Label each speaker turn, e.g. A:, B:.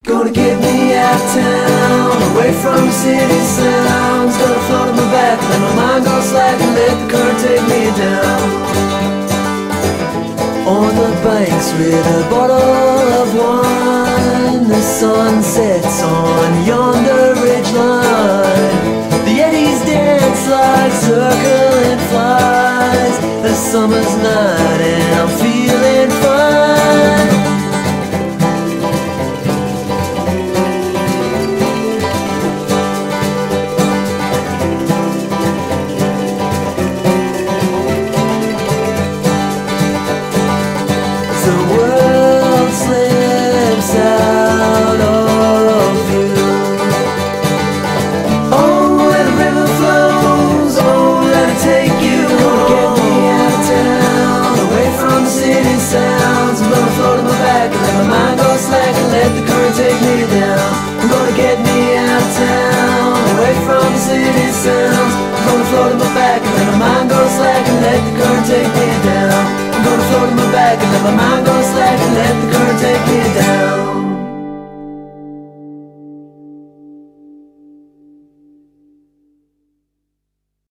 A: Gonna get me out of town, away from the city sounds. Gonna float on my back, let my mind go slack and let the current take me down. On the banks with a bottle of wine, the sun sets on yonder ridgeline. The eddies dance like circling flies. A summer's night and I'm feeling fine. The world slips out of view. Oh, where the river flows, oh, let it take you. Gonna get me out of town, away from the city sounds. I'm gonna float on my back and let my mind go slack and let the current take me down. I'm gonna get me out of town, away from the city sounds. I'm gonna float on my back and let my mind go slack and let the current take me down.